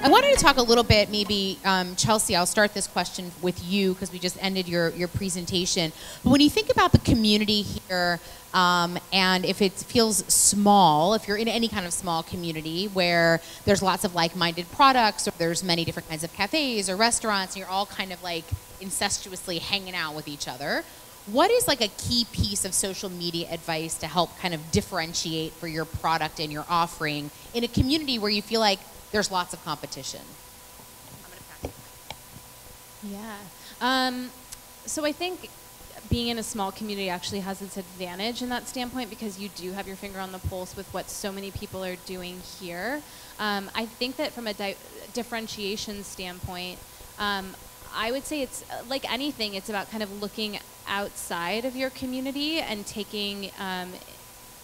I wanted to talk a little bit, maybe, Chelsea, I'll start this question with you because we just ended your presentation. But when you think about the community here, and if it feels small, if you're in any kind of small community where there's lots of like-minded products, or there's many different kinds of cafes or restaurants, and you're all kind of like incestuously hanging out with each other, what is like a key piece of social media advice to help kind of differentiate for your product and your offering in a community where you feel like there's lots of competition? Yeah. So I think being in a small community actually has its advantage in that standpoint, because you do have your finger on the pulse with what so many people are doing here. I think that from a differentiation standpoint, I would say it's like anything, it's about kind of looking outside of your community and taking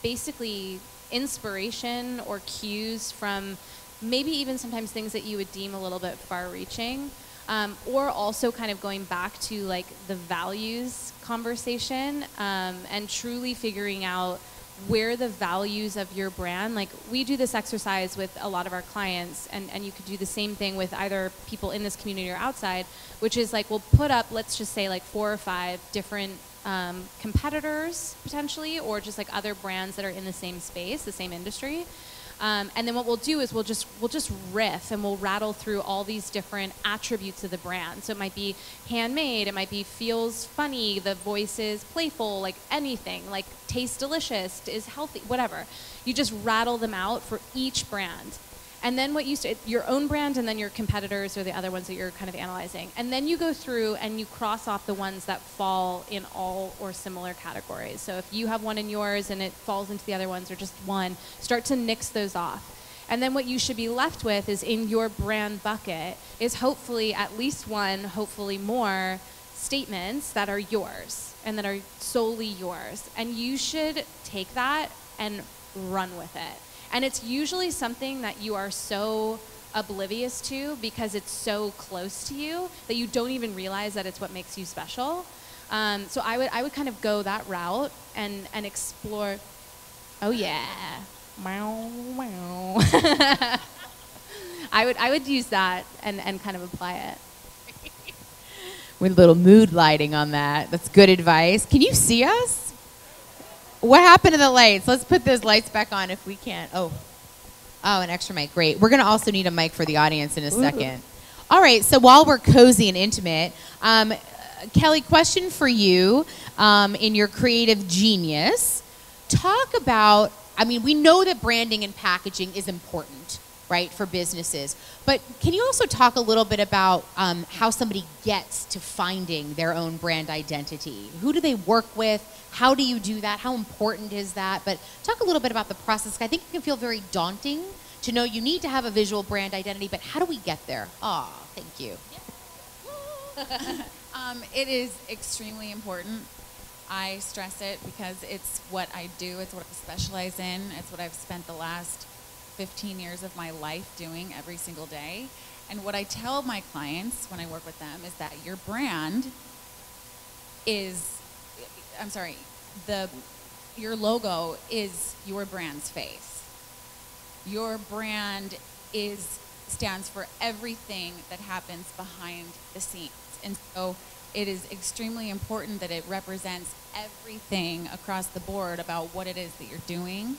basically inspiration or cues from maybe even sometimes things that you would deem a little bit far-reaching, or also kind of going back to like the values conversation, and truly figuring out where the values of your brand, like we do this exercise with a lot of our clients, and you could do the same thing with either people in this community or outside, which is like we'll put up, let's just say like 4 or 5 different competitors potentially, or just like other brands that are in the same space, the same industry. And then what we'll do is we'll just riff and we'll rattle through all these different attributes of the brand. So it might be handmade, it might be feels funny, the voice is playful, like anything, like tastes delicious, is healthy, whatever. You just rattle them out for each brand. And then what your own brand, and then your competitors or the other ones that you're kind of analyzing. And then you go through and you cross off the ones that fall in all or similar categories. So if you have one in yours and it falls into the other ones, or just one, start to nix those off. And then what you should be left with is, in your brand bucket, is hopefully at least one, hopefully more, statements that are yours and that are solely yours. And you should take that and run with it. And it's usually something that you are so oblivious to because it's so close to you that you don't even realize that it's what makes you special. So I would kind of go that route and explore. Oh yeah, meow meow. I would use that and kind of apply it. With a little mood lighting on that. That's good advice. Can you see us? What happened to the lights? Let's put those lights back on if we can. Oh, an extra mic. Great. We're going to also need a mic for the audience in a second. All right. So while we're cozy and intimate, Kelly, question for you, in your creative genius. Talk about, I mean, we know that branding and packaging is important, right, for businesses. But can you also talk a little bit about how somebody gets to finding their own brand identity? Who do they work with? How do you do that? How important is that? But talk a little bit about the process. I think it can feel very daunting to know you need to have a visual brand identity, but how do we get there? Oh, thank you. It is extremely important. I stress it because it's what I do. It's what I specialize in. It's what I've spent the last 15 years of my life doing every single day. And what I tell my clients when I work with them is that your brand is, your logo is your brand's face. Your brand stands for everything that happens behind the scenes. And so it is extremely important that it represents everything across the board about what it is that you're doing,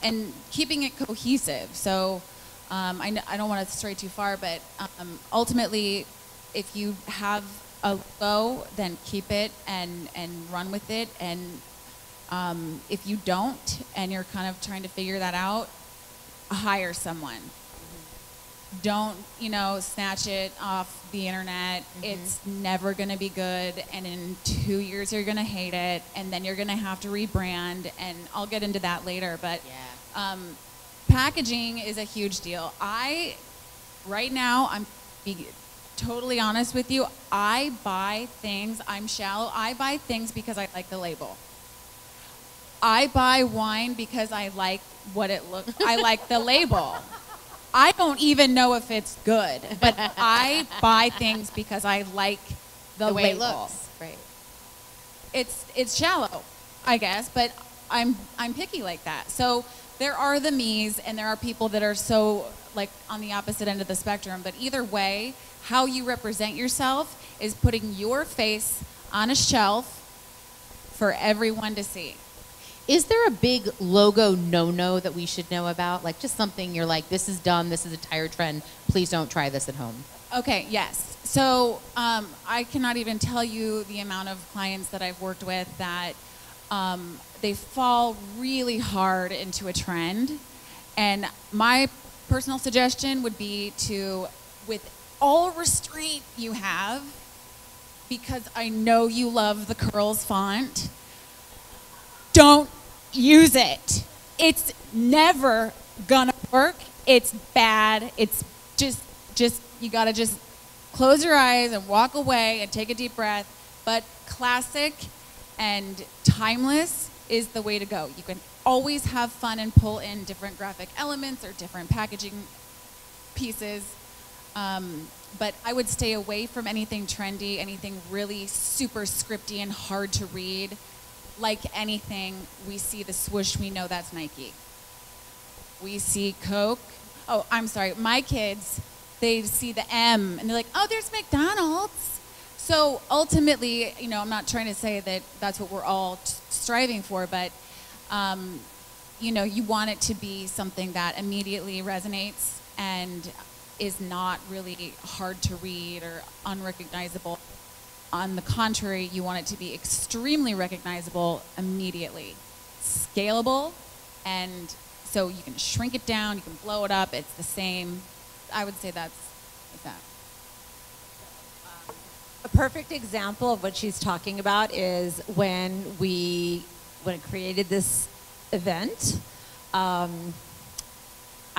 and keeping it cohesive. So I don't want to stray too far, but ultimately, if you have a logo, then keep it and run with it. And if you don't, and you're kind of trying to figure that out, hire someone. Don't, snatch it off the internet. It's never going to be good. And in 2 years, you're going to hate it. And then you're going to have to rebrand. And I'll get into that later. But packaging is a huge deal. Right now, I'm being totally honest with you. I buy things, I'm shallow. I buy things because I like the label. I buy wine because I like what it looks. I like the label. I don't even know if it's good, but I buy things because I like the way label. It looks. Right. It's shallow, I guess, but I'm picky like that. So there are the me's, and there are people that are so like on the opposite end of the spectrum, but either way, how you represent yourself is putting your face on a shelf for everyone to see. Is there a big logo no-no that we should know about? Like just something you're like, this is dumb, this is a tire trend, please don't try this at home. Okay, yes. So I cannot even tell you the amount of clients that I've worked with that they fall really hard into a trend. And my personal suggestion would be to, with all restraint you have, because I know you love the curls font, don't use it. It's never gonna work. It's bad. It's just you gotta just close your eyes and walk away and take a deep breath. But classic and timeless is the way to go. You can always have fun and pull in different graphic elements or different packaging pieces. But I would stay away from anything trendy, anything really super scripty and hard to read. Like anything, we see the swoosh, we know that's Nike. We see Coke. Oh, I'm sorry, my kids, they see the M and they're like, oh, there's McDonald's. So ultimately, you know, I'm not trying to say that that's what we're all striving for, but you know, you want it to be something that immediately resonates and is not really hard to read or unrecognizable. On the contrary, you want it to be extremely recognizable immediately, scalable, and so you can shrink it down, you can blow it up, it's the same. I would say that's that. A perfect example of what she's talking about is when it created this event. I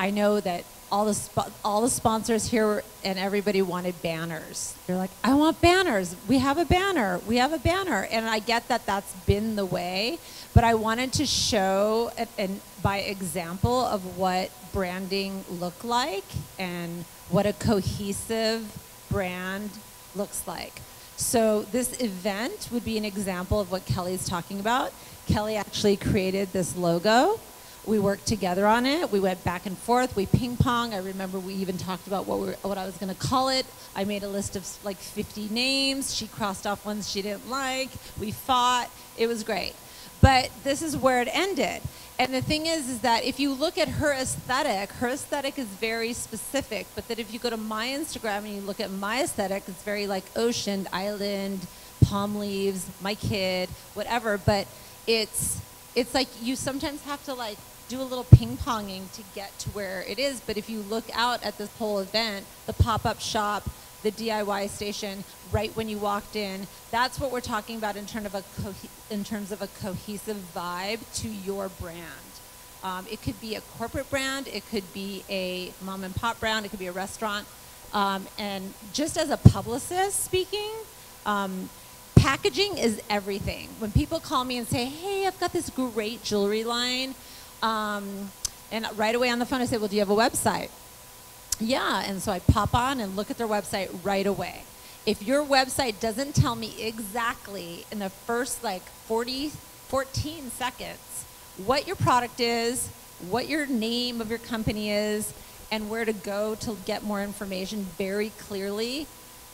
know that all the sponsors here and everybody wanted banners. They're like, I want banners. We have a banner. We have a banner. And I get that that's been the way, but I wanted to show and by example of what branding looked like and what a cohesive brand looks like. So this event would be an example of what Kelly's talking about. Kelly actually created this logo. We worked together on it. We went back and forth. We ping pong. I remember we even talked about what I was going to call it. I made a list of like 50 names. She crossed off ones she didn't like. We fought. It was great. But this is where it ended. And the thing is that if you look at her aesthetic is very specific. But that if you go to my Instagram and you look at my aesthetic, it's very like ocean, island, palm leaves, my kid, whatever. But it's like you sometimes have to like do a little ping-ponging to get to where it is. But if you look out at this whole event, the pop-up shop, the DIY station, right when you walked in, that's what we're talking about in terms of a cohesive vibe to your brand. It could be a corporate brand, it could be a mom and pop brand, it could be a restaurant. And just as a publicist speaking, packaging is everything. When people call me and say, hey, I've got this great jewelry line, and right away on the phone I say, well, do you have a website? Yeah, and so I pop on and look at their website right away. If your website doesn't tell me exactly in the first like 14 seconds what your product is, what your name of your company is, and where to go to get more information very clearly,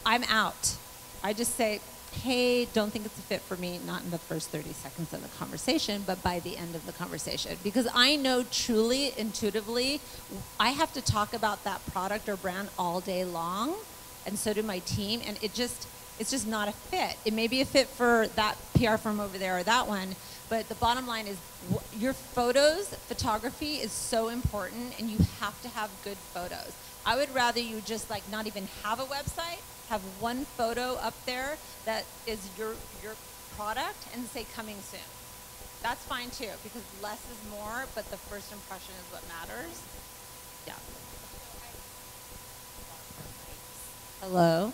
I'm out. I just say, hey, don't think it's a fit for me, not in the first 30 seconds of the conversation, but by the end of the conversation. Because I know truly, intuitively, I have to talk about that product or brand all day long, and so do my team, and it's just not a fit. It may be a fit for that PR firm over there or that one, but the bottom line is your photography is so important, and you have to have good photos. I would rather you just like not even have a website, have one photo up there that is your product and say coming soon. That's fine too, because less is more, but the first impression is what matters. Yeah. Hello?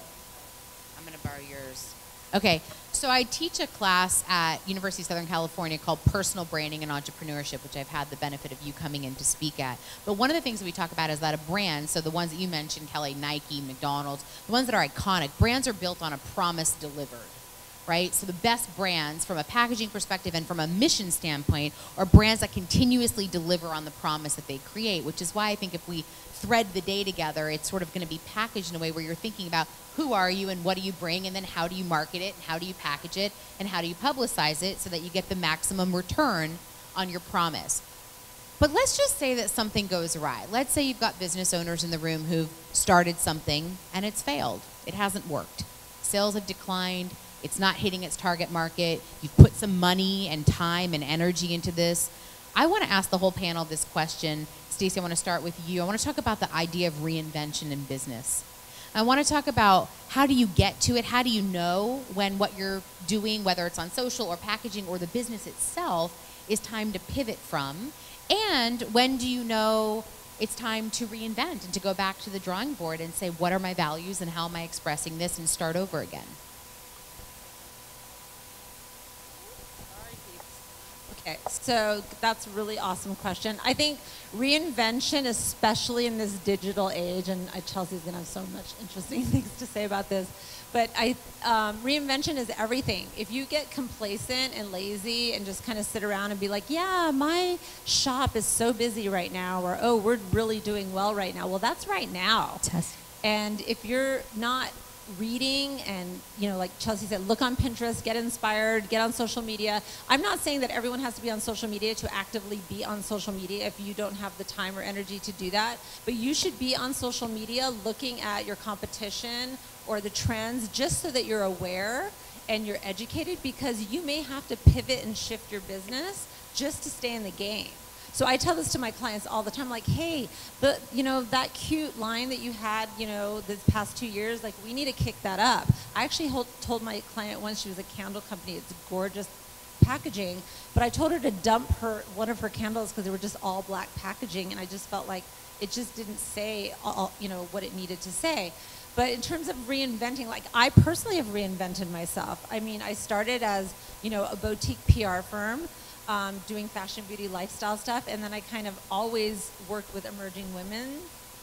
I'm going to borrow yours. Okay, so I teach a class at University of Southern California called Personal Branding and Entrepreneurship, which I've had the benefit of you coming in to speak at. But one of the things that we talk about is that a brand, so the ones that you mentioned, Kelly, Nike, McDonald's, the ones that are iconic, brands are built on a promise delivered, right? So the best brands from a packaging perspective and from a mission standpoint are brands that continuously deliver on the promise that they create, which is why I think if we thread the day together, it's sort of going to be packaged in a way where you're thinking about who are you and what do you bring, and then how do you market it, and how do you package it, and how do you publicize it so that you get the maximum return on your promise. But let's just say that something goes awry. Let's say you've got business owners in the room who've started something and it's failed. It hasn't worked. Sales have declined. It's not hitting its target market. You've put some money and time and energy into this. I want to ask the whole panel this question. Stacey, I want to start with you. I want to talk about the idea of reinvention in business. I want to talk about how do you get to it? How do you know when what you're doing, whether it's on social or packaging or the business itself, is time to pivot from? And when do you know it's time to reinvent and to go back to the drawing board and say, what are my values and how am I expressing this, and start over again? Okay, so that's a really awesome question. I think reinvention, especially in this digital age, and Chelsea's going to have so much interesting things to say about this, but reinvention is everything. If you get complacent and lazy and just kind of sit around and be like, yeah, my shop is so busy right now, or, oh, we're really doing well right now. Well, that's right now. And if you're not reading and, like Chelsea said, look on Pinterest, get inspired, get on social media. I'm not saying that everyone has to be on social media to actively be on social media if you don't have the time or energy to do that. But you should be on social media looking at your competition or the trends just so that you're aware and you're educated, because you may have to pivot and shift your business just to stay in the game. So I tell this to my clients all the time, like, hey, that cute line that you had, this past 2 years, like, we need to kick that up. I actually told my client once, she was a candle company, it's gorgeous packaging, but I told her to dump one of her candles because they were just all black packaging, and I just felt like it just didn't say all, what it needed to say. But in terms of reinventing, like, I personally have reinvented myself. I mean, I started as, a boutique PR firm, doing fashion, beauty, lifestyle stuff, and then I kind of always worked with emerging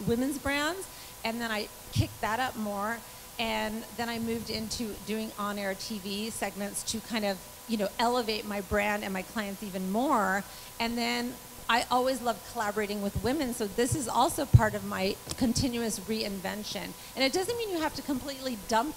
women's brands, and then I kicked that up more, and then I moved into doing on-air TV segments to kind of, elevate my brand and my clients even more, and then I always loved collaborating with women, so this is also part of my continuous reinvention. And it doesn't mean you have to completely dump.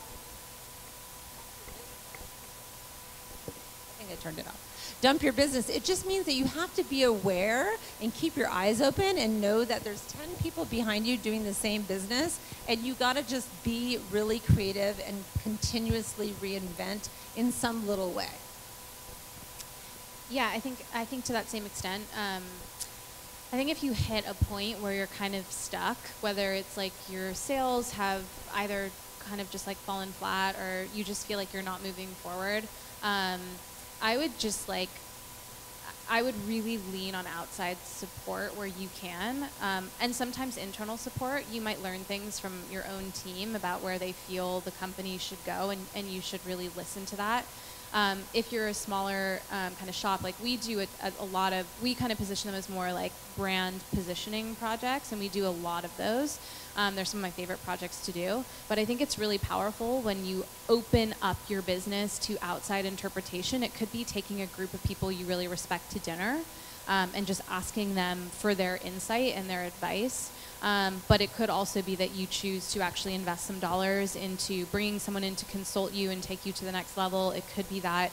I think I turned it off. Dump your business. It just means that you have to be aware and keep your eyes open and know that there's 10 people behind you doing the same business, and you got to just be really creative and continuously reinvent in some little way. Yeah, I think to that same extent, I think if you hit a point where you're kind of stuck, whether it's like your sales have either kind of just like fallen flat or you just feel like you're not moving forward, I would really lean on outside support where you can, and sometimes internal support. You might learn things from your own team about where they feel the company should go, and you should really listen to that. If you're a smaller kind of shop, like we do a lot of, we kind of position them as more like brand positioning projects, and we do a lot of those. They're some of my favorite projects to do, but I think it's really powerful when you open up your business to outside interpretation. It could be taking a group of people you really respect to dinner and just asking them for their insight and their advice. But it could also be that you choose to actually invest some dollars into bringing someone in to consult you and take you to the next level. It could be that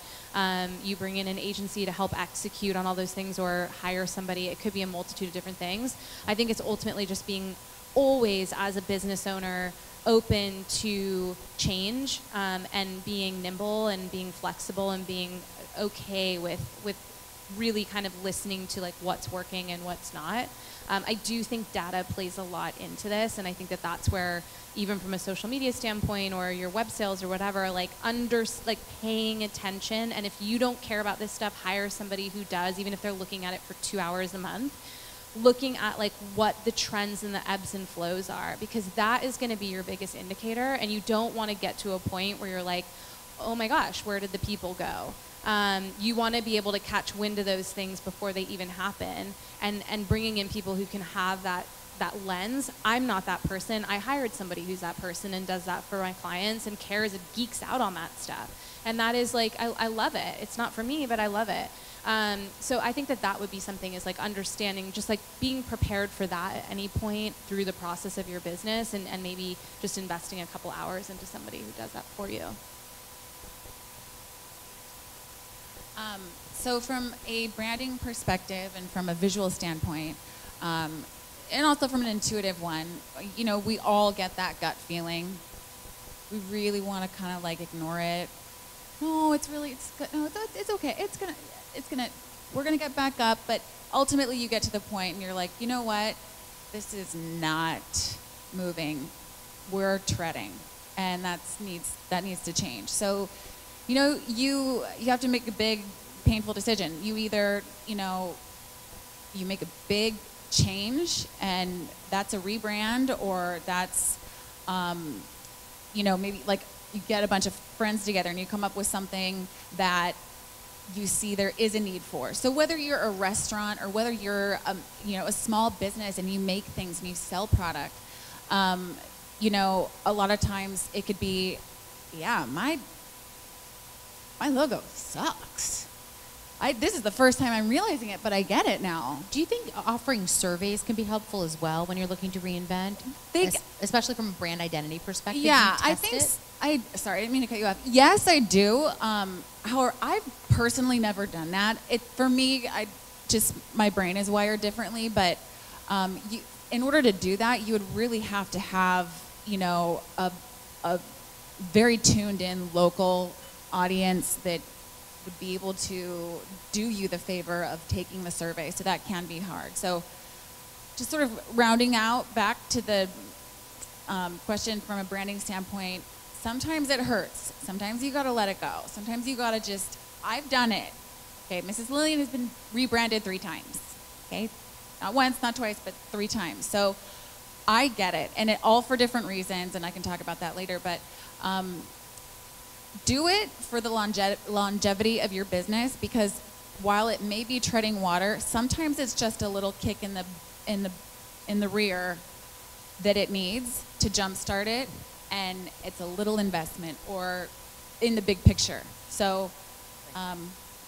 you bring in an agency to help execute on all those things, or hire somebody. It could be a multitude of different things. I think it's ultimately just being always, as a business owner, open to change, and being nimble and being flexible and being okay with really kind of listening to like what's working and what's not. I do think data plays a lot into this, and I think that that's where, even from a social media standpoint or your web sales or whatever, like paying attention. And if you don't care about this stuff, hire somebody who does, even if they're looking at it for 2 hours a month, looking at like what the trends and the ebbs and flows are, because that is going to be your biggest indicator. And you don't want to get to a point where you're like, oh my gosh, where did the people go? You want to be able to catch wind of those things before they even happen, and bringing in people who can have that that lens. I'm not that person. I hired somebody who's that person and does that for my clients and cares and geeks out on that stuff. And that is like, I love it. It's not for me, but I love it. So I think that that would be something, is like understanding, just like being prepared for that at any point through the process of your business, and maybe just investing a couple hours into somebody who does that for you. So from a branding perspective and from a visual standpoint, and also from an intuitive one, you know, we all get that gut feeling. We really want to kind of like ignore it. No, it's good. No, it's okay. We're gonna get back up. But ultimately, you get to the point and you're like, you know what? This is not moving. We're treading, and that needs to change. So, you know, you have to make a big, painful decision. You either, you know, you make a big change, and that's a rebrand, or that's, you know, maybe like you get a bunch of friends together and you come up with something that you see there is a need for. So whether you're a restaurant or whether you're, you know, a small business and you make things and you sell product, you know, a lot of times it could be, yeah, my logo sucks. This is the first time I'm realizing it, but I get it now. Do you think offering surveys can be helpful as well when you're looking to reinvent, especially from a brand identity perspective? Yeah, I think. Sorry, I didn't mean to cut you off. Yes, I do. However, I've personally never done that. For me, my brain is wired differently. But in order to do that, you would really have to have, you know, a very tuned in local audience that would be able to do you the favor of taking the survey. So that can be hard. So just sort of rounding out back to the question from a branding standpoint, sometimes it hurts. Sometimes you gotta let it go. Sometimes you gotta I've done it. Okay, Mrs. Lillian has been rebranded 3 times. Okay, not once, not twice, but 3 times. So I get it, and it all for different reasons, and I can talk about that later, but do it for the longevity of your business, because while it may be treading water, sometimes it's just a little kick in the rear that it needs to jumpstart it, and it's a little investment or in the big picture. So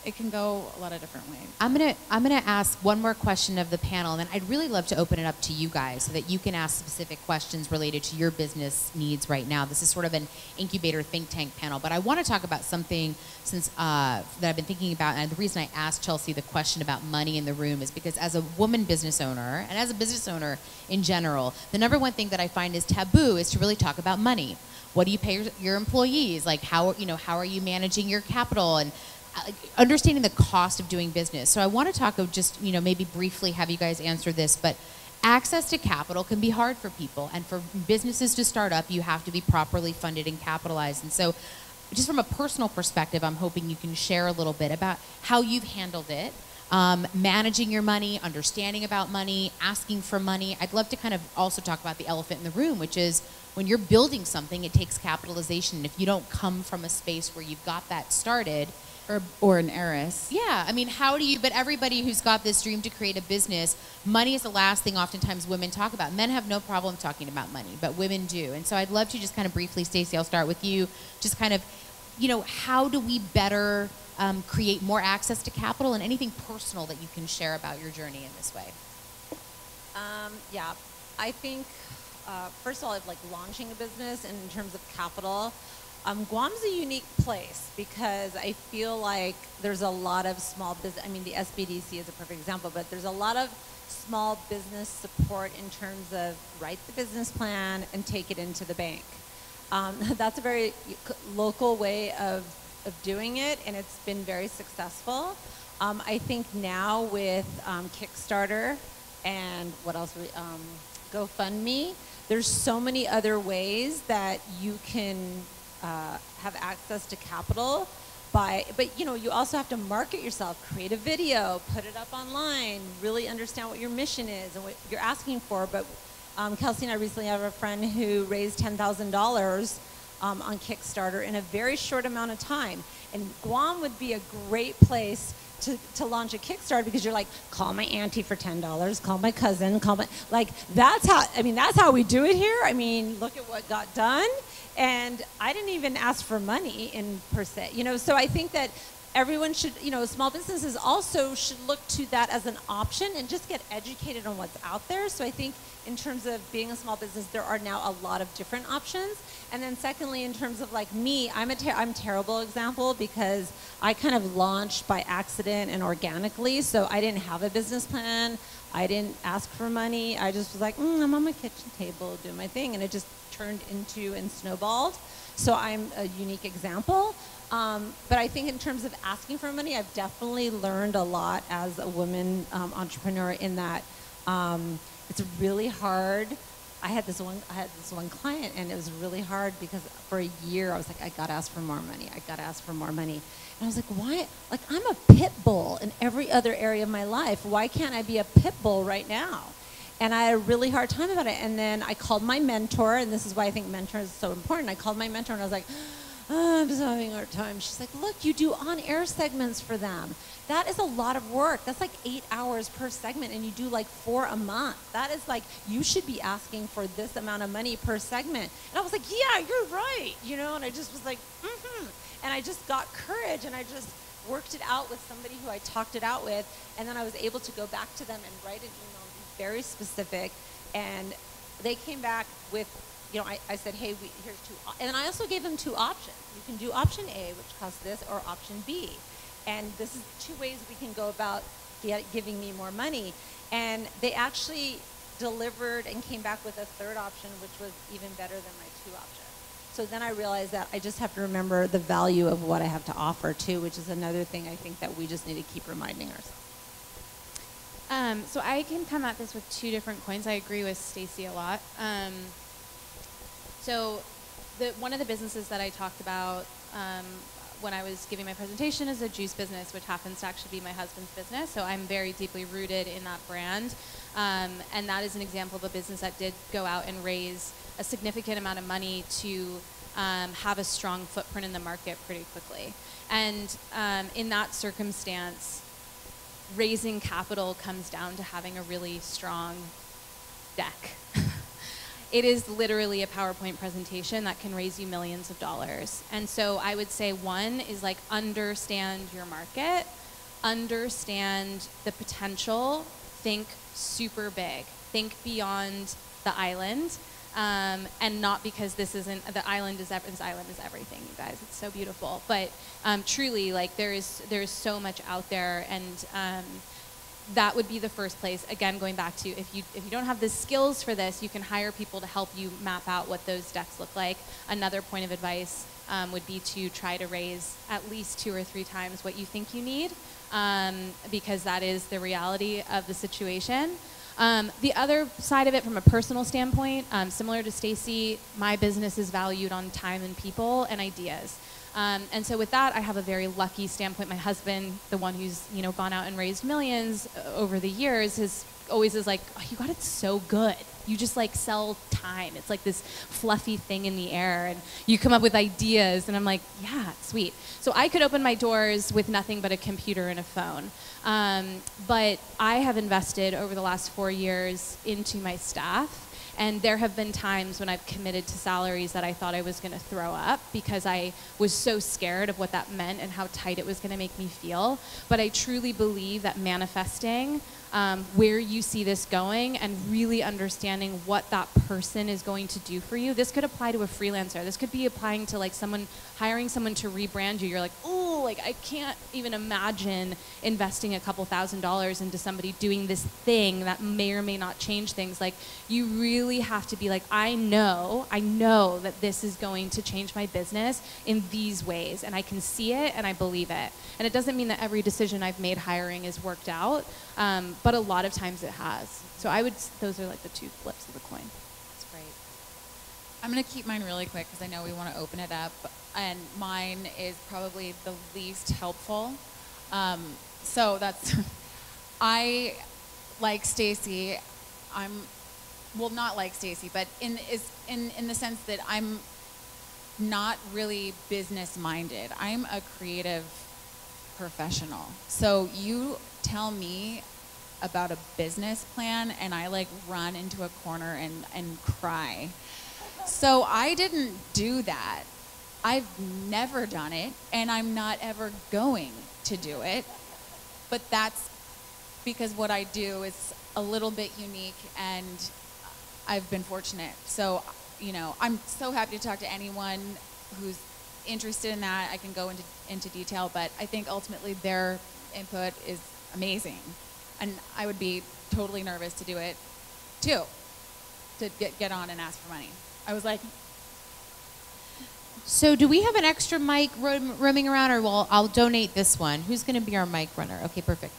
it can go a lot of different ways. I'm gonna ask one more question of the panel, and then I'd really love to open it up to you guys so that you can ask specific questions related to your business needs right now. This is sort of an incubator think tank panel, but I want to talk about something that I've been thinking about, and the reason I asked Chelsea the question about money in the room is because as a woman business owner, and as a business owner in general, the number one thing that I find is taboo is to really talk about money. What do you pay your employees? Like how are you managing your capital, and understanding the cost of doing business. So I want to talk of just, you know, maybe briefly have you guys answer this, but access to capital can be hard for people, and for businesses to start up, you have to be properly funded and capitalized. And so just from a personal perspective, I'm hoping you can share a little bit about how you've handled it, managing your money, understanding about money, asking for money. I'd love to kind of also talk about the elephant in the room, which is when you're building something, it takes capitalization. And if you don't come from a space where you've got that started, or an heiress. Yeah, I mean, but everybody who's got this dream to create a business, money is the last thing oftentimes women talk about. Men have no problem talking about money, but women do. And so I'd love to just kind of briefly, Stacey, I'll start with you, just kind of, you know, how do we better create more access to capital, and anything personal that you can share about your journey in this way? Yeah, I think, first of all, like launching a business, and in terms of capital, Guam's a unique place because I feel like there's a lot of small business. I mean, the SBDC is a perfect example, but there's a lot of small business support in terms of write the business plan and take it into the bank. That's a very local way of doing it, and it's been very successful. I think now with Kickstarter and what else? GoFundMe, there's so many other ways that you can have access to capital but you know, you also have to market yourself, create a video, put it up online, really understand what your mission is and what you're asking for. But Kelsey and I recently have a friend who raised $10,000 on Kickstarter in a very short amount of time. And Guam would be a great place to launch a Kickstarter because you're like, call my auntie for $10, call my cousin, call my, like, that's how we do it here. I mean, look at what got done. And I didn't even ask for money in per se, you know, so I think that everyone should, you know, small businesses also should look to that as an option and just get educated on what's out there. So I think in terms of being a small business, there are now a lot of different options. And then secondly, in terms of like me, I'm a terrible example because I kind of launched by accident and organically. So I didn't have a business plan. I didn't ask for money. I just was like, I'm on my kitchen table doing my thing. And it just turned into and snowballed. So I'm a unique example. But I think in terms of asking for money, I've definitely learned a lot as a woman entrepreneur in that it's really hard. I had this one client, and it was really hard because for a year I was like, I gotta ask for more money. I gotta ask for more money. And I was like, why? Like, I'm a pit bull in every other area of my life. Why can't I be a pit bull right now? And I had a really hard time about it. And then I called my mentor, and this is why I think mentor is so important. I called my mentor, and I was like, I'm just having a hard time. She's like, look, you do on-air segments for them. That is a lot of work. That's like 8 hours per segment, and you do like 4 a month. That is like, you should be asking for this amount of money per segment. And I was like, yeah, you're right, you know, and I just was like, And I just got courage, and I just worked it out with somebody who I talked it out with, and then I was able to go back to them and write an email and be very specific, and they came back with, you know, I said, hey, here's 2, and then I also gave them 2 options. You can do option A, which costs this, or option B. And this is 2 ways we can go about giving me more money. And they actually delivered and came back with a 3rd option, which was even better than my 2 options. So then I realized that I just have to remember the value of what I have to offer too, which is another thing I think that we just need to keep reminding ourselves. So I can come at this with 2 different coins. I agree with Stacy a lot. So one of the businesses that I talked about when I was giving my presentation is a juice business, which happens to actually be my husband's business. So I'm very deeply rooted in that brand. And that is an example of a business that did go out and raise a significant amount of money to have a strong footprint in the market pretty quickly. And in that circumstance, raising capital comes down to having a really strong deck. It is literally a PowerPoint presentation that can raise you millions of dollars. And so I would say 1 is like understand your market, understand the potential, think super big, think beyond the island, and not because this isn't, this island is everything, you guys. It's so beautiful. But truly, like there is so much out there, and that would be the first place. Again, going back to if you don't have the skills for this, you can hire people to help you map out what those decks look like. Another point of advice would be to try to raise at least 2 or 3 times what you think you need, because that is the reality of the situation. The other side of it from a personal standpoint, similar to Stacy, my business is valued on time and people and ideas. And so with that, I have a very lucky standpoint. My husband, the one who's, you know, gone out and raised millions over the years, always is like, oh, you got it so good. You just like sell time. It's like this fluffy thing in the air, and you come up with ideas, and I'm like, yeah, sweet. So I could open my doors with nothing but a computer and a phone. But I have invested over the last 4 years into my staff. And there have been times when I've committed to salaries that I thought I was going to throw up because I was so scared of what that meant and how tight it was going to make me feel. But I truly believe that manifesting where you see this going and really understanding what that person is going to do for you. This could apply to a freelancer. This could be applying to like hiring someone to rebrand you. You're like, oh, like I can't even imagine investing a couple $1,000s into somebody doing this thing that may or may not change things. Like you really have to be like, I know that this is going to change my business in these ways, and I can see it and I believe it. And it doesn't mean that every decision I've made hiring is worked out, but a lot of times it has. So those are like the 2 flips of the coin. That's great. I'm going to keep mine really quick because I know we want to open it up, and mine is probably the least helpful. So that's, I, like Stacy, not like Stacy, but in the sense that I'm not really business minded. I'm a creative professional. So you tell me about a business plan and I like run into a corner and cry. So I didn't do that. I've never done it and I'm not ever going to do it. But that's because what I do is a little bit unique and I've been fortunate. So, you know, I'm so happy to talk to anyone who's interested in that. I can go into detail, but I think ultimately their input is amazing. And I would be totally nervous to do it too, to get on and ask for money. I was like, So do we have an extra mic roaming around, or I'll donate this one. Who's going to be our mic runner? Okay, perfect.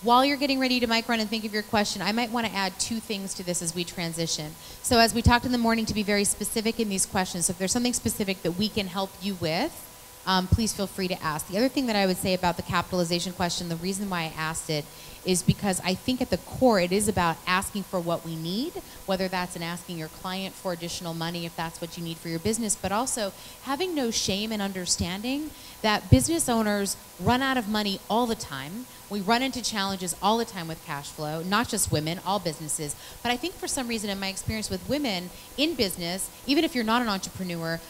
While you're getting ready to mic run and think of your question, I might want to add 2 things to this as we transition. So as we talked in the morning, to be very specific in these questions, so if there's something specific that we can help you with, please feel free to ask. The other thing that I would say about the capitalization question, the reason why I asked it is because I think at the core it is about asking for what we need, whether that's in asking your client for additional money if that's what you need for your business, but also having no shame and understanding that business owners run out of money all the time. We run into challenges all the time with cash flow, not just women, all businesses. But I think for some reason in my experience with women in business, even if you're not an entrepreneur,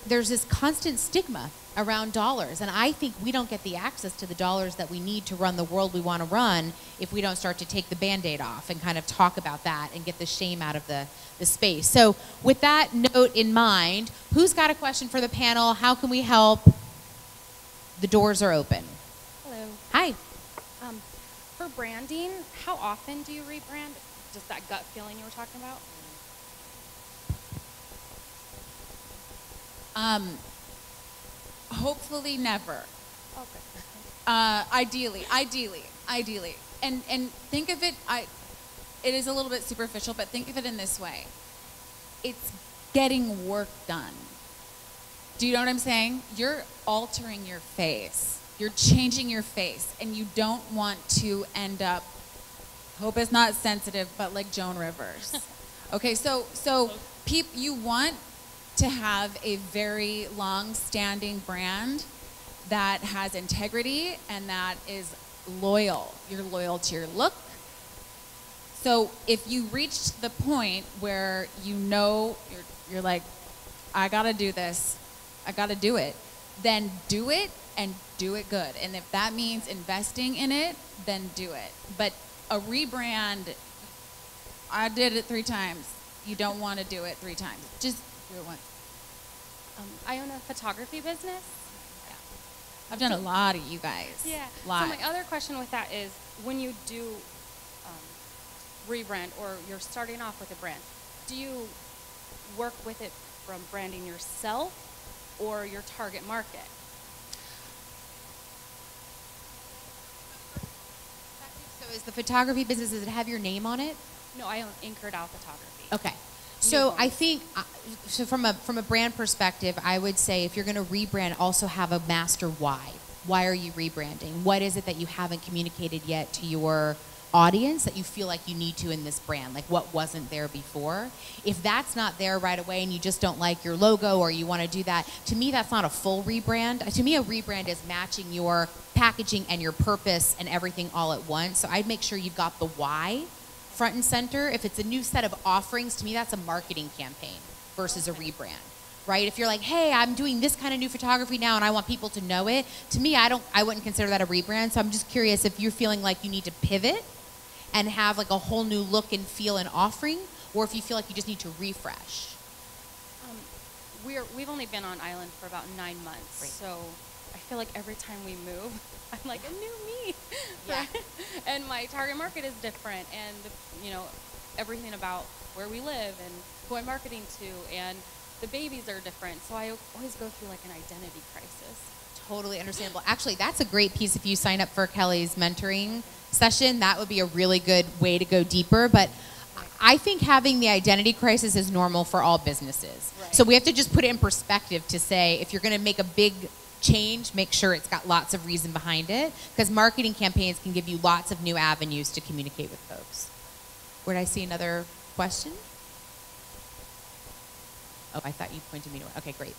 there's this constant stigma around dollars. And I think we don't get the access to the dollars that we need to run the world we want to run if we don't start to take the Band-Aid off and kind of talk about that and get the shame out of the space. So with that note in mind, who's got a question for the panel? How can we help? The doors are open. Hello. Hi. For branding, how often do you rebrand? Just that gut feeling you were talking about? Hopefully never. Okay. Ideally. And think of it, it is a little bit superficial, but think of it in this way. It's getting work done. Do you know what I'm saying? You're altering your face. You're changing your face, and you don't want to end up, hope it's not sensitive, but like Joan Rivers. Okay, so you want to have a very long-standing brand that has integrity and that is loyal. You're loyal to your look. So if you reached the point where you know you're like, I gotta do this, I gotta do it, then do it and do it good. And if that means investing in it, then do it. But a rebrand, I did it 3 times. You don't want to do it 3 times. Just do it once. I own a photography business. Yeah. I've done a lot of you guys. Yeah. Lot. So my other question with that is, when you do rebrand or you're starting off with a brand, do you work with it from branding yourself or your target market? So is the photography business, does it have your name on it? No, I own Anchored Out Photography. Okay. So I think, so from a brand perspective, I would say if you're going to rebrand, also have a master why. Why are you rebranding? What is it that you haven't communicated yet to your audience that you feel like you need to in this brand? Like what wasn't there before? If that's not there right away and you just don't like your logo or you want to do that, to me that's not a full rebrand. To me a rebrand is matching your packaging and your purpose and everything all at once. So I'd make sure you've got the why front and center. If it's a new set of offerings, to me that's a marketing campaign versus a rebrand. Right? If you're like, hey, I'm doing this kind of new photography now and I want people to know it, to me I wouldn't consider that a rebrand. So I'm just curious if you're feeling like you need to pivot and have like a whole new look and feel and offering, or if you feel like you just need to refresh. We've only been on island for about 9 months, Right. so I feel like every time we move, I'm like a new me. Yeah. Right? And my target market is different, and everything about where we live and who I'm marketing to, and the babies are different. So I always go through like an identity crisis. Totally understandable. Actually, that's a great piece. If you sign up for Kelly's mentoring session, that would be a really good way to go deeper. But I think having the identity crisis is normal for all businesses. Right. So we have to just put it in perspective to say, if you're going to make a big change, make sure it's got lots of reason behind it, because marketing campaigns can give you lots of new avenues to communicate with folks. Where did I see another question? Oh, I thought you pointed me to one. Okay, great.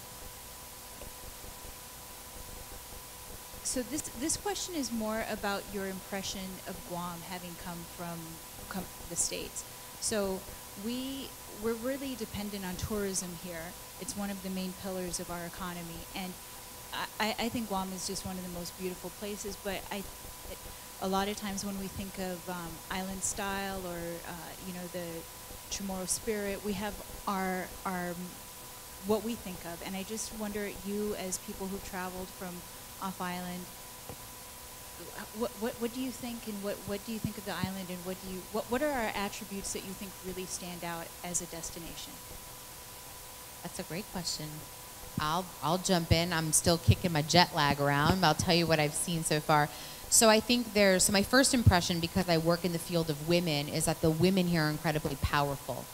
So this question is more about your impression of Guam having come from the States. So we're really dependent on tourism here. It's one of the main pillars of our economy, and I think Guam is just one of the most beautiful places. But a lot of times when we think of island style or the Chamorro spirit, we have our what we think of. And I just wonder, you as people who've traveled from off island, what do you think, and what do you think of the island, and what are our attributes that you think really stand out as a destination? That's a great question. I'll jump in. I'm still kicking my jet lag around. I'll tell you what I've seen so far. So I think so my first impression, because I work in the field of women, is that the women here are incredibly powerful.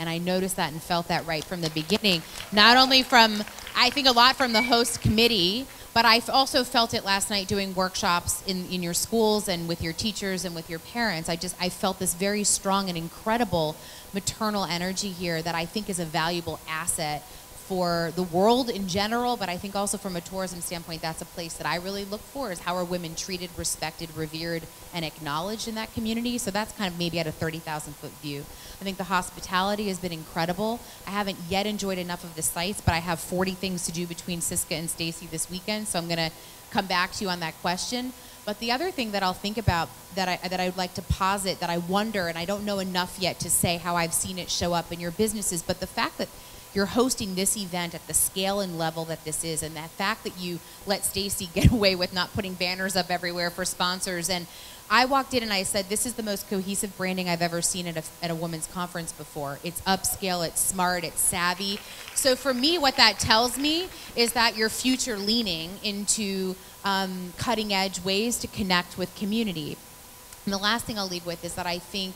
And I noticed that and felt that right from the beginning. Not only from, I think a lot from the host committee, but I also felt it last night doing workshops in your schools and with your teachers and with your parents. I felt this very strong and incredible maternal energy here that I think is a valuable asset for the world in general, but I think also from a tourism standpoint, that's a place that I really look for, is how are women treated, respected, revered, and acknowledged in that community. So that's kind of maybe at a 30,000-foot view. I think the hospitality has been incredible. I haven't yet enjoyed enough of the sites, but I have 40 things to do between Siska and Stacy this weekend, so I'm gonna come back to you on that question. But the other thing that I'll think about that I would like to posit, that I wonder, and I don't know enough yet to say how I've seen it show up in your businesses, but the fact that you're hosting this event at the scale and level that this is, and that fact that you let Stacy get away with not putting banners up everywhere for sponsors. And I walked in and I said, this is the most cohesive branding I've ever seen at a women's conference before. It's upscale, it's smart, it's savvy. So for me, what that tells me is that you're future leaning into cutting edge ways to connect with community. And the last thing I'll leave with is that I think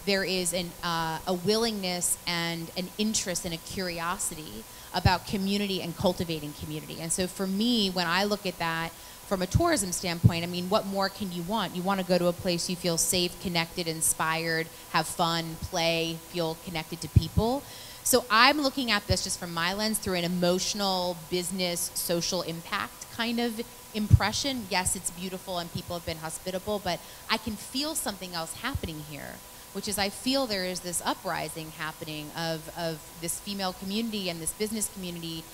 there is a willingness and an interest and a curiosity about community and cultivating community. And so for me, when I look at that from a tourism standpoint, I mean, what more can you want? You want to go to a place you feel safe, connected, inspired, have fun, play, feel connected to people. So I'm looking at this just from my lens through an emotional, business, social impact kind of impression. Yes, it's beautiful and people have been hospitable, but I can feel something else happening here, which is I feel there is this uprising happening of this female community and this business community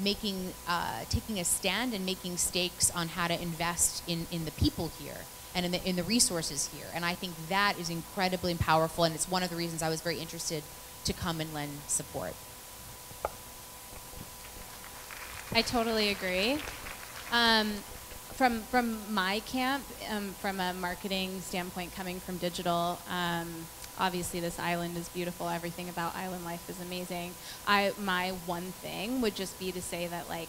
taking a stand and making stakes on how to invest in the people here and in the resources here. And I think that is incredibly powerful, and it's one of the reasons I was very interested to come and lend support. I totally agree. From my camp, from a marketing standpoint, coming from digital, obviously this island is beautiful. Everything about island life is amazing. My one thing would just be to say that, like,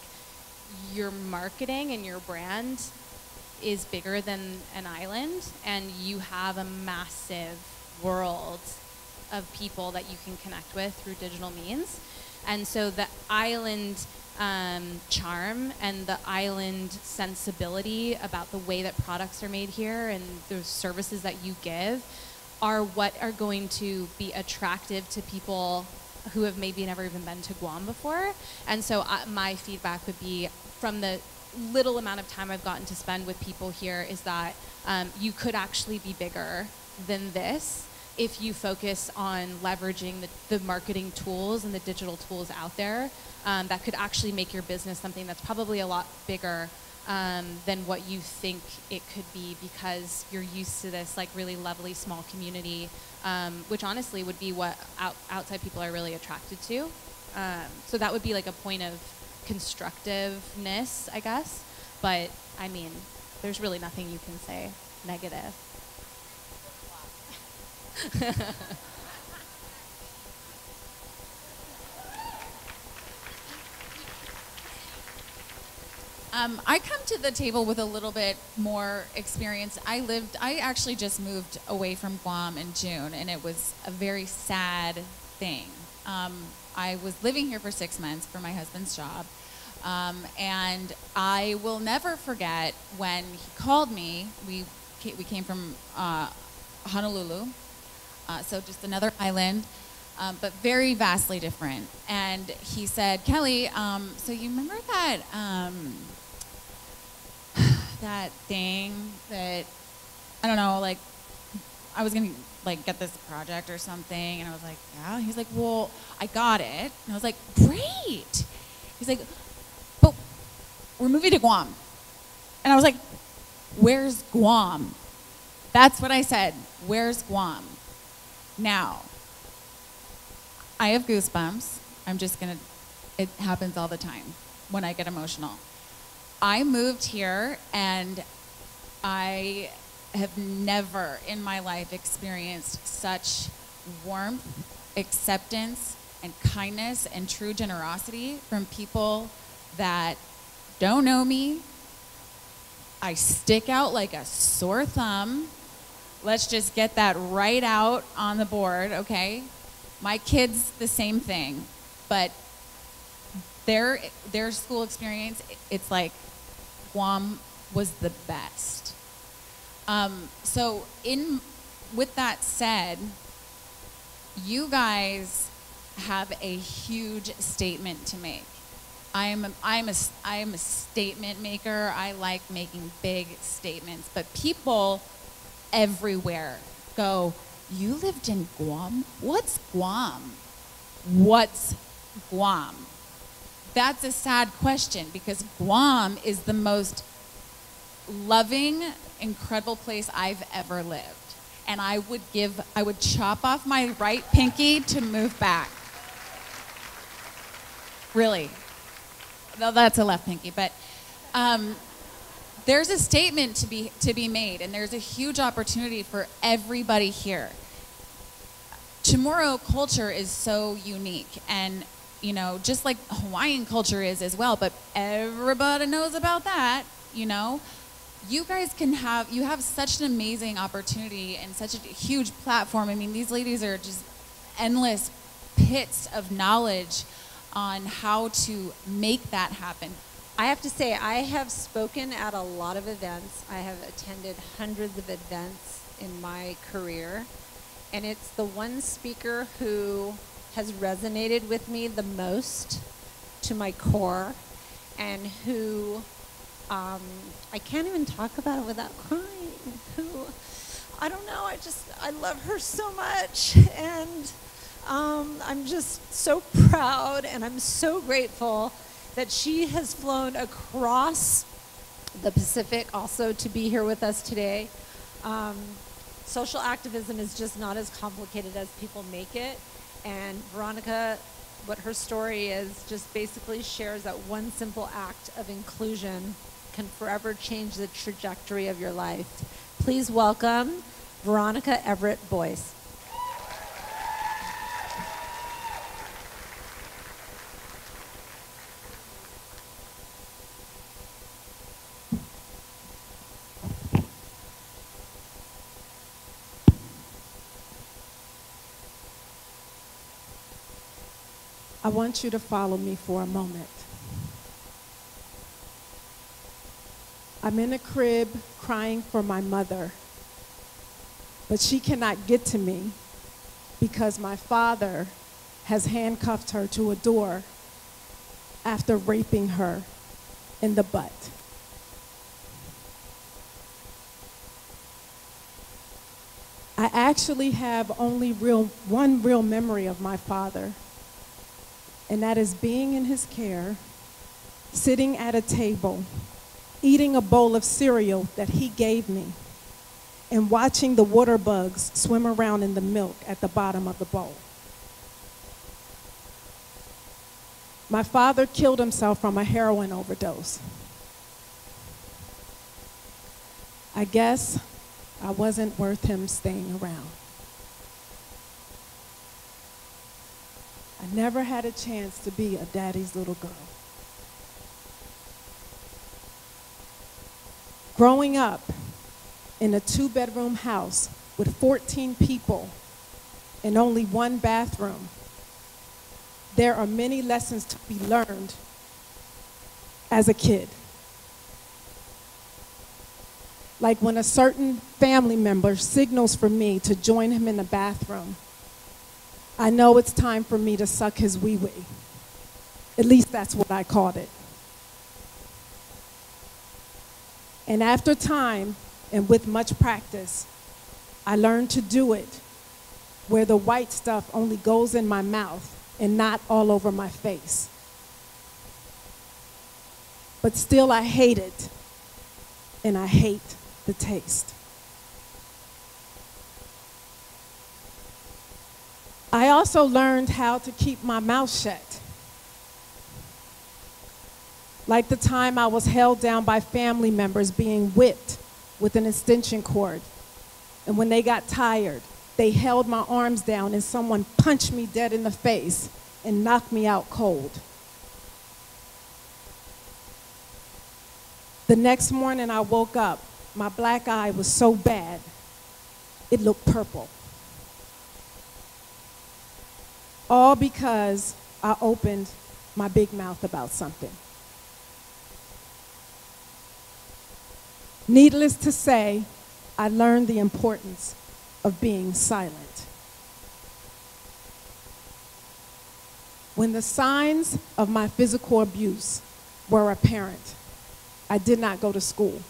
your marketing and your brand is bigger than an island, and you have a massive world of people that you can connect with through digital means. And so the island charm and the island sensibility about the way that products are made here and the services that you give are what are going to be attractive to people who have maybe never even been to Guam before. And so my feedback would be, from the little amount of time I've gotten to spend with people here, is that you could actually be bigger than this if you focus on leveraging the marketing tools and the digital tools out there that could actually make your business something that's probably a lot bigger than what you think it could be, because you're used to this like really lovely small community, which honestly would be what outside people are really attracted to. So that would be like a point of constructiveness, I guess. But I mean, there's really nothing you can say negative. I come to the table with a little bit more experience. I actually just moved away from Guam in June, and it was a very sad thing. I was living here for 6 months for my husband's job, and I will never forget when he called me. We came from Honolulu, so just another island, but very vastly different. And he said, Kelly, so you remember that that thing that, I don't know, like, I was going to, like, get this project or something. And I was like, yeah. He's like, well, I got it. And I was like, great. He's like, but we're moving to Guam. And I was like, where's Guam? That's what I said. Where's Guam? Now, I have goosebumps. I'm just going to, it happens all the time when I get emotional. I moved here and I have never in my life experienced such warmth, acceptance, and kindness and true generosity from people that don't know me. I stick out like a sore thumb. Let's just get that right out on the board, okay? My kids, the same thing, but their school experience, it's like Guam was the best. So with that said, you guys have a huge statement to make. I am a statement maker. I like making big statements, but people everywhere go, you lived in Guam? What's Guam? What's Guam? That's a sad question because Guam is the most loving, incredible place I've ever lived. And I would chop off my right pinky to move back. Really. No, that's a left pinky, but there's a statement to be made, and there's a huge opportunity for everybody here. Chamorro culture is so unique, and you know, just like Hawaiian culture is as well, but everybody knows about that, you know. You guys you have such an amazing opportunity and such a huge platform. I mean, these ladies are just endless pits of knowledge on how to make that happen. I have to say, I have spoken at a lot of events. I have attended hundreds of events in my career, and it's the one speaker who has resonated with me the most to my core, and who I can't even talk about it without crying. Who, I don't know, I love her so much, and I'm just so proud, and I'm so grateful that she has flown across the Pacific also to be here with us today. Social activism is just not as complicated as people make it, and Veronica, what her story is, just basically shares that one simple act of inclusion can forever change the trajectory of your life. Please welcome Veronica Everett Boyce. I want you to follow me for a moment. I'm in a crib crying for my mother, but she cannot get to me because my father has handcuffed her to a door after raping her in the butt. I actually have only one real memory of my father, and that is being in his care, sitting at a table, eating a bowl of cereal that he gave me, and watching the water bugs swim around in the milk at the bottom of the bowl. My father killed himself from a heroin overdose. I guess I wasn't worth him staying around. I never had a chance to be a daddy's little girl. Growing up in a 2-bedroom house with 14 people and only one bathroom, there are many lessons to be learned as a kid. Like when a certain family member signals for me to join him in the bathroom, I know it's time for me to suck his wee-wee. At least that's what I called it. And after time and with much practice, I learned to do it where the white stuff only goes in my mouth and not all over my face. But still I hate it, and I hate the taste. I also learned how to keep my mouth shut. Like the time I was held down by family members being whipped with an extension cord. And when they got tired, they held my arms down and someone punched me dead in the face and knocked me out cold. The next morning I woke up, my black eye was so bad, it looked purple. All because I opened my big mouth about something. Needless to say, I learned the importance of being silent. When the signs of my physical abuse were apparent, I did not go to school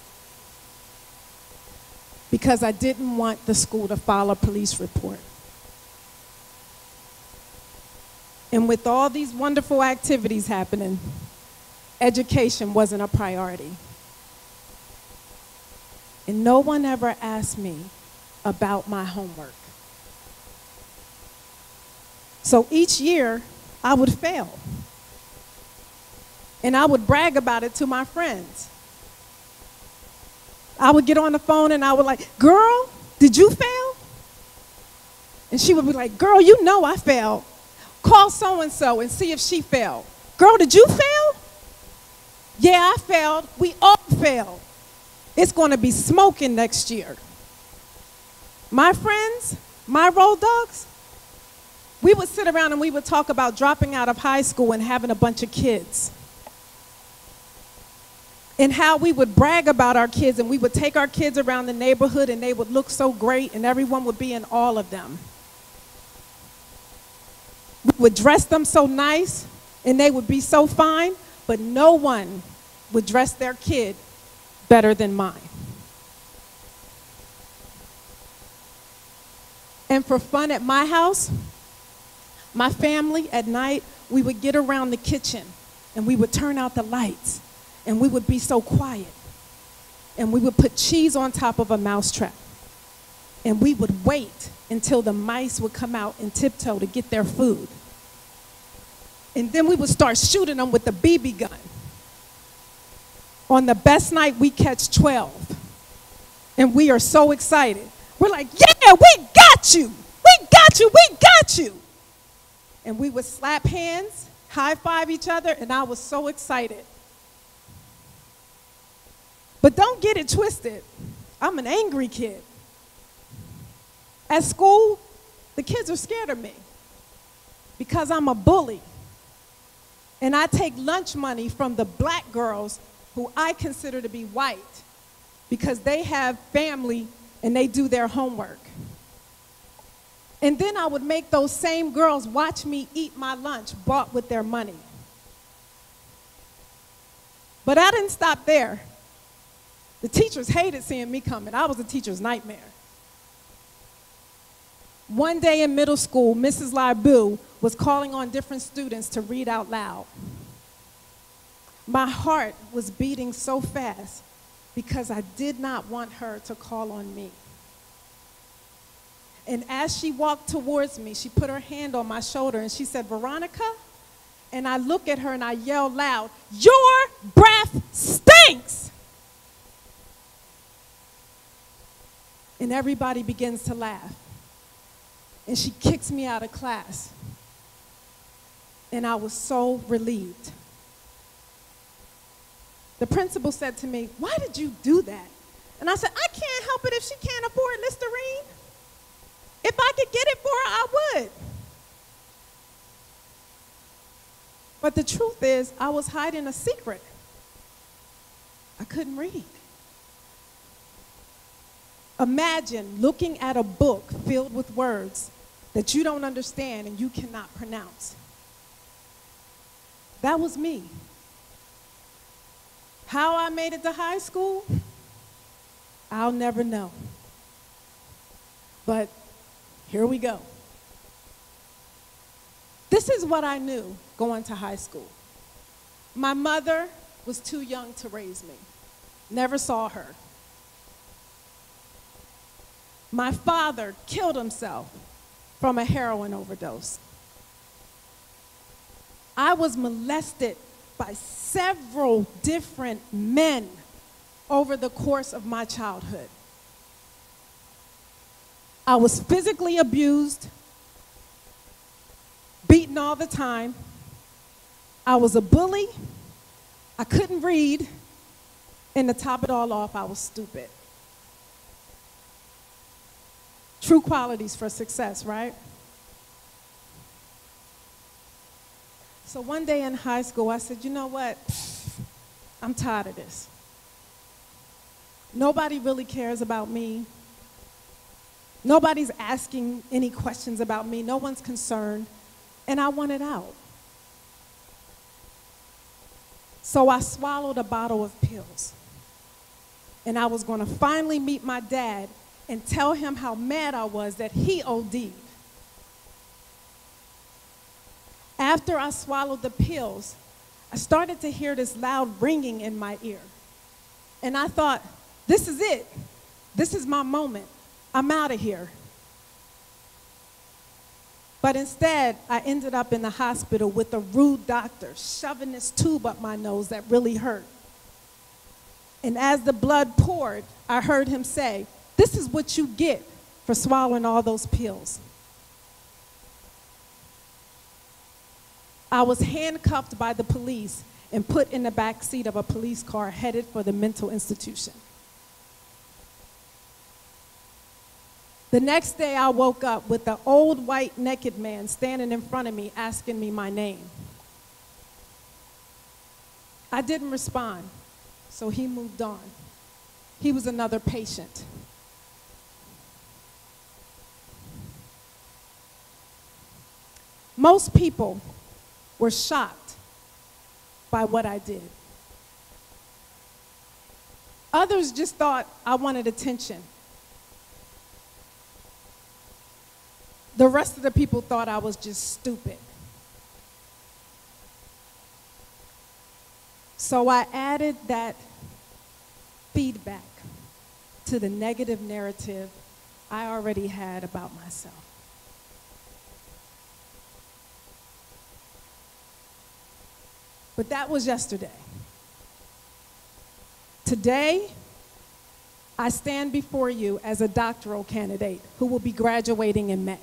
because I didn't want the school to file a police report. And with all these wonderful activities happening, education wasn't a priority. And no one ever asked me about my homework. So each year, I would fail. And I would brag about it to my friends. I would get on the phone and I would like, girl, did you fail? And she would be like, girl, you know I failed. Call so-and-so and see if she failed. Girl, did you fail? Yeah, I failed. We all failed. It's going to be smoking next year. My friends, my road dogs, we would sit around and we would talk about dropping out of high school and having a bunch of kids. And how we would brag about our kids, and we would take our kids around the neighborhood and they would look so great and everyone would be in awe of them. We would dress them so nice and they would be so fine, but no one would dress their kid better than mine. And for fun at my house, my family at night, we would get around the kitchen and we would turn out the lights and we would be so quiet. And we would put cheese on top of a mousetrap. And we would wait until the mice would come out and tiptoe to get their food. And then we would start shooting them with the BB gun. On the best night, we catch 12. And we are so excited. We're like, yeah, we got you. We got you. We got you. And we would slap hands, high five each other, and I was so excited. But don't get it twisted. I'm an angry kid. At school, the kids are scared of me because I'm a bully. And I take lunch money from the black girls who I consider to be white because they have family and they do their homework. And then I would make those same girls watch me eat my lunch bought with their money. But I didn't stop there. The teachers hated seeing me coming. I was a teacher's nightmare. One day in middle school, Mrs. Larbu was calling on different students to read out loud. My heart was beating so fast because I did not want her to call on me. And as she walked towards me, she put her hand on my shoulder and she said, Veronica? And I look at her and I yell loud, your breath stinks! And everybody begins to laugh. And she kicks me out of class. And I was so relieved. The principal said to me, why did you do that? And I said, I can't help it if she can't afford Listerine. If I could get it for her, I would. But the truth is, I was hiding a secret. I couldn't read. Imagine looking at a book filled with words that you don't understand and you cannot pronounce. That was me. How I made it to high school? I'll never know. But here we go. This is what I knew going to high school. My mother was too young to raise me. Never saw her. My father killed himself from a heroin overdose. I was molested by several different men over the course of my childhood. I was physically abused, beaten all the time. I was a bully. I couldn't read. And to top it all off, I was stupid. True qualities for success, right? So one day in high school, I said, you know what? I'm tired of this. Nobody really cares about me. Nobody's asking any questions about me. No one's concerned. And I want it out. So I swallowed a bottle of pills. And I was going to finally meet my dad and tell him how mad I was that he OD'd. After I swallowed the pills, I started to hear this loud ringing in my ear. And I thought, this is it. This is my moment. I'm out of here. But instead, I ended up in the hospital with a rude doctor shoving this tube up my nose that really hurt. And as the blood poured, I heard him say, this is what you get for swallowing all those pills. I was handcuffed by the police and put in the back seat of a police car headed for the mental institution. The next day I woke up with the old white naked man standing in front of me asking me my name. I didn't respond, so he moved on. He was another patient. Most people were shocked by what I did. Others just thought I wanted attention. The rest of the people thought I was just stupid. So I added that feedback to the negative narrative I already had about myself. But that was yesterday. Today, I stand before you as a doctoral candidate who will be graduating in May.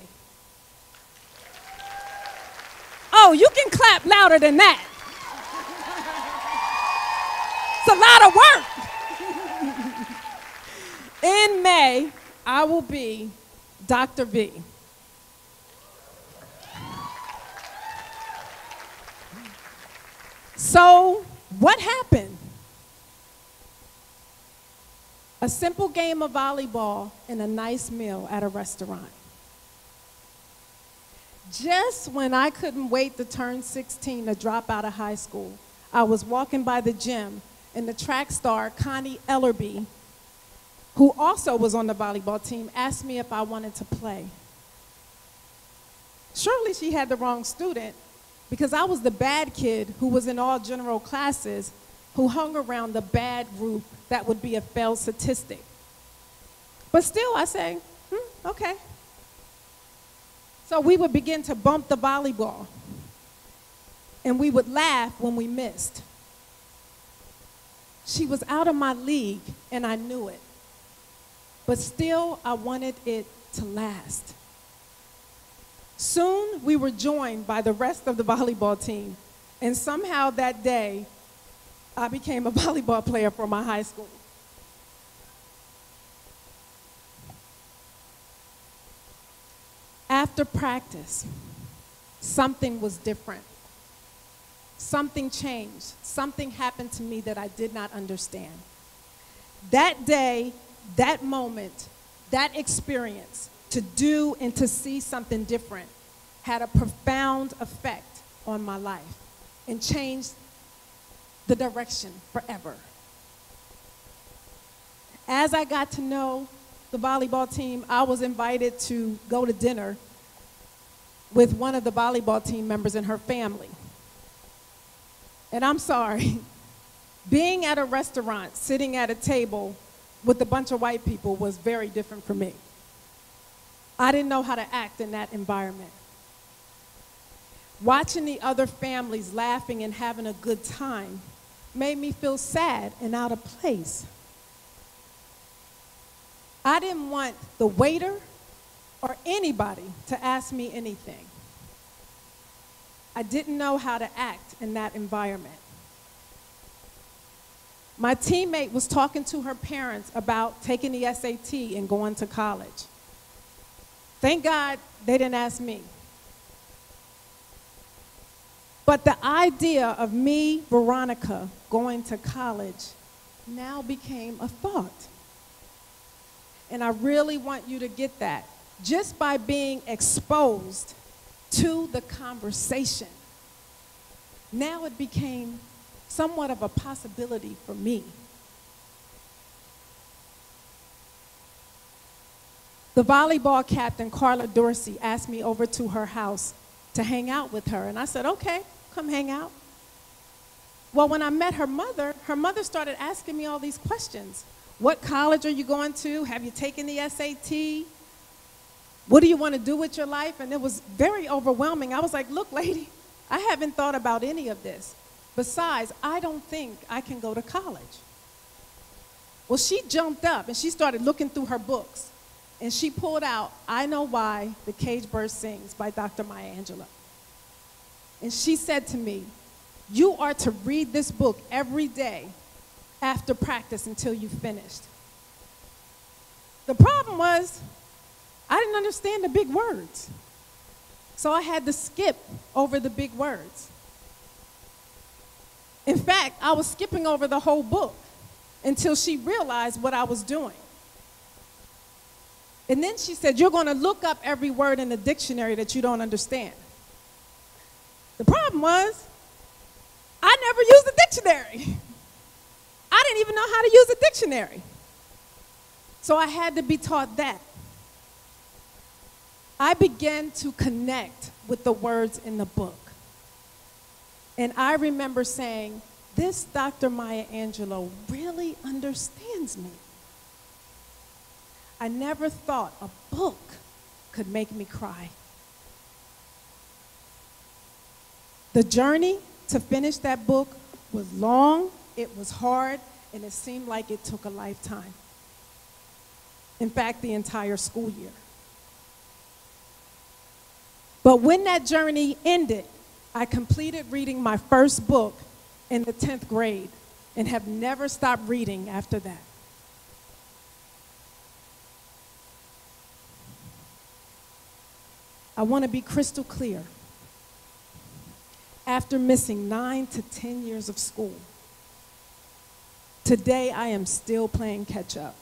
Oh, you can clap louder than that. It's a lot of work. In May, I will be Dr. V. So, what happened? A simple game of volleyball and a nice meal at a restaurant. Just when I couldn't wait to turn 16 to drop out of high school, I was walking by the gym and the track star, Connie Ellerby, who also was on the volleyball team, asked me if I wanted to play. Surely she had the wrong student, because I was the bad kid who was in all general classes who hung around the bad group that would be a failed statistic. But still, I say, okay. So we would begin to bump the volleyball, and we would laugh when we missed. She was out of my league, and I knew it. But still, I wanted it to last. Soon, we were joined by the rest of the volleyball team, and somehow that day, I became a volleyball player for my high school. After practice, something was different. Something changed. Something happened to me that I did not understand. That day, that moment, that experience, to do and to see something different, had a profound effect on my life and changed the direction forever. As I got to know the volleyball team, I was invited to go to dinner with one of the volleyball team members and her family. And I'm sorry, being at a restaurant, sitting at a table with a bunch of white people was very different for me. I didn't know how to act in that environment. Watching the other families laughing and having a good time made me feel sad and out of place. I didn't want the waiter or anybody to ask me anything. I didn't know how to act in that environment. My teammate was talking to her parents about taking the SAT and going to college. Thank God they didn't ask me. But the idea of me, Veronica, going to college now became a thought. And I really want you to get that. Just by being exposed to the conversation, now it became somewhat of a possibility for me. The volleyball captain, Carla Dorsey, asked me over to her house to hang out with her. And I said, okay, come hang out. Well, when I met her mother started asking me all these questions. What college are you going to? Have you taken the SAT? What do you want to do with your life? And it was very overwhelming. I was like, look, lady, I haven't thought about any of this. Besides, I don't think I can go to college. Well, she jumped up and she started looking through her books. And she pulled out I Know Why the Cage Bird Sings by Dr. Maya Angelou. And she said to me, you are to read this book every day after practice until you finished. The problem was, I didn't understand the big words. So I had to skip over the big words. In fact, I was skipping over the whole book until she realized what I was doing. And then she said, you're going to look up every word in the dictionary that you don't understand. The problem was, I never used a dictionary. I didn't even know how to use a dictionary. So I had to be taught that. I began to connect with the words in the book. And I remember saying, this Dr. Maya Angelou really understands me. I never thought a book could make me cry. The journey to finish that book was long, it was hard, and it seemed like it took a lifetime. In fact, the entire school year. But when that journey ended, I completed reading my first book in the 10th grade and have never stopped reading after that. I want to be crystal clear. After missing 9 to 10 years of school, today I am still playing catch up.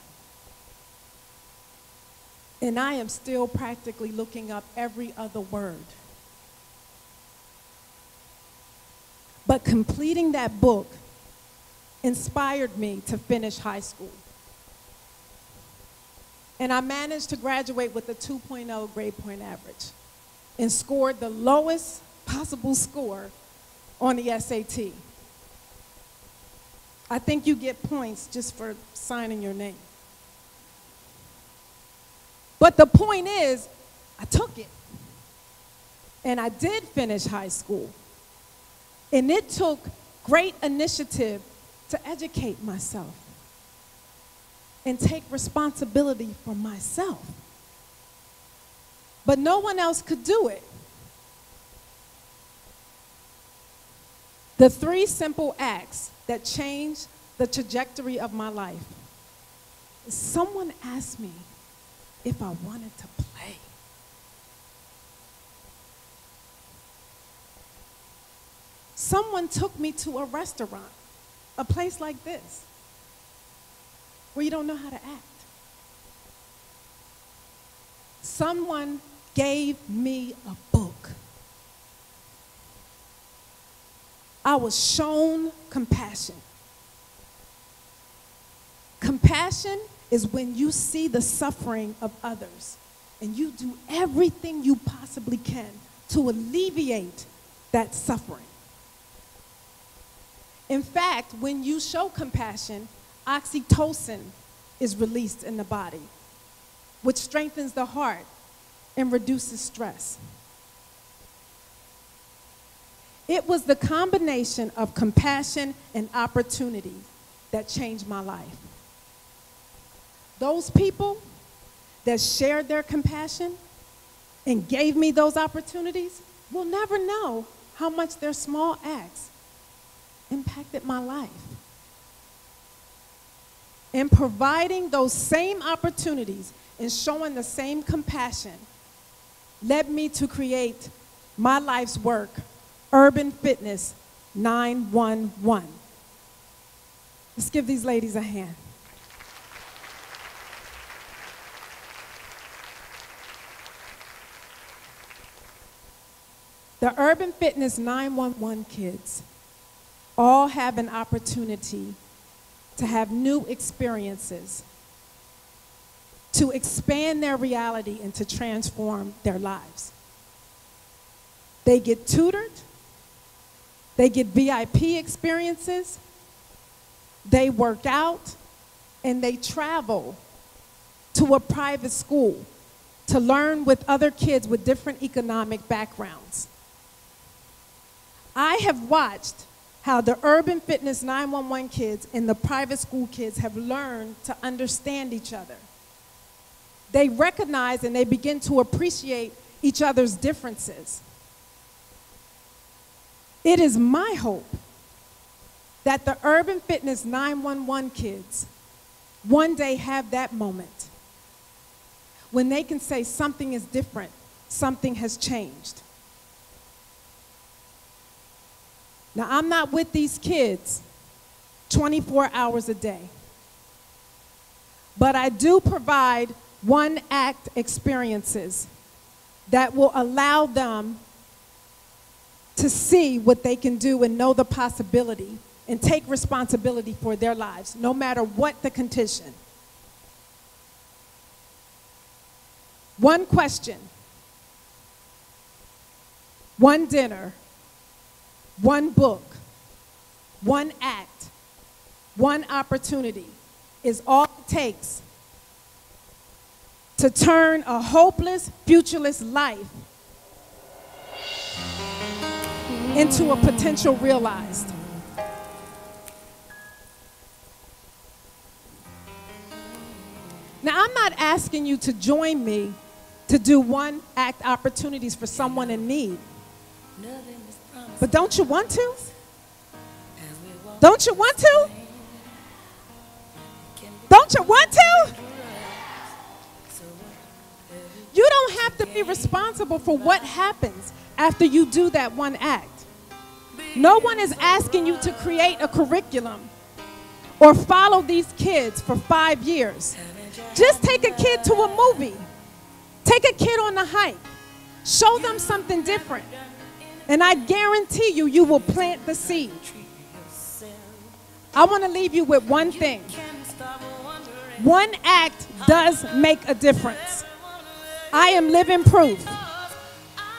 And I am still practically looking up every other word. But completing that book inspired me to finish high school. And I managed to graduate with a 2.0 grade point average and scored the lowest possible score on the SAT. I think you get points just for signing your name. But the point is, I took it. And I did finish high school. And it took great initiative to educate myself and take responsibility for myself. But no one else could do it. The 3 simple acts that changed the trajectory of my life is someone asked me if I wanted to play. Someone took me to a restaurant, a place like this, where you don't know how to act. Someone gave me a book. I was shown compassion. Compassion is when you see the suffering of others and you do everything you possibly can to alleviate that suffering. In fact, when you show compassion, oxytocin is released in the body, which strengthens the heart and reduces stress. It was the combination of compassion and opportunity that changed my life. Those people that shared their compassion and gave me those opportunities will never know how much their small acts impacted my life. And providing those same opportunities and showing the same compassion led me to create my life's work, Urban Fitness 911. Let's give these ladies a hand. The Urban Fitness 911 kids all have an opportunity to have new experiences, to expand their reality and to transform their lives. They get tutored, they get VIP experiences, they work out, and they travel to a private school to learn with other kids with different economic backgrounds. I have watched how the Urban Fitness 911 kids and the private school kids have learned to understand each other. They recognize and they begin to appreciate each other's differences. It is my hope that the Urban Fitness 911 kids one day have that moment when they can say something is different, something has changed. Now, I'm not with these kids 24 hours a day, but I do provide one-act experiences that will allow them to see what they can do and know the possibility and take responsibility for their lives, no matter what the condition. One question, one dinner, one book, one act, one opportunity is all it takes to turn a hopeless, futureless life into a potential realized. Now, I'm not asking you to join me to do one act opportunities for someone in need. But don't you want to? Don't you want to? Don't you want to? You don't have to be responsible for what happens after you do that one act. No one is asking you to create a curriculum or follow these kids for 5 years. Just take a kid to a movie. Take a kid on a hike. Show them something different. And I guarantee you, you will plant the seed. I want to leave you with one thing. One act does make a difference. I am living proof.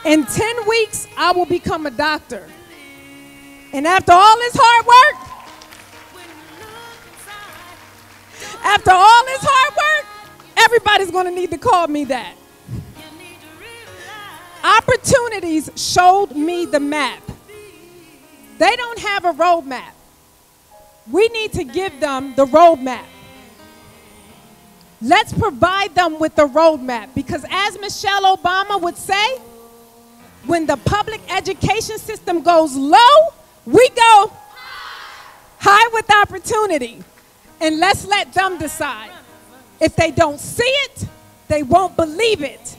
In 10 weeks, I will become a doctor. And after all this hard work, everybody's going to need to call me that. Opportunities showed me the map. They don't have a roadmap. We need to give them the roadmap. Let's provide them with the roadmap, because as Michelle Obama would say, when the public education system goes low, we go high with opportunity. And let's let them decide. If they don't see it, they won't believe it.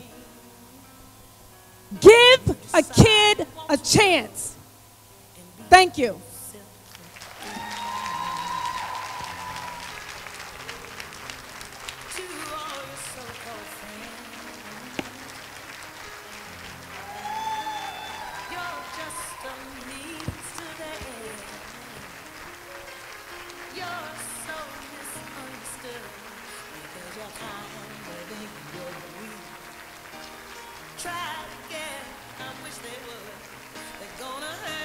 Give a kid a chance. Thank you. ride again. I wish they would. They're gonna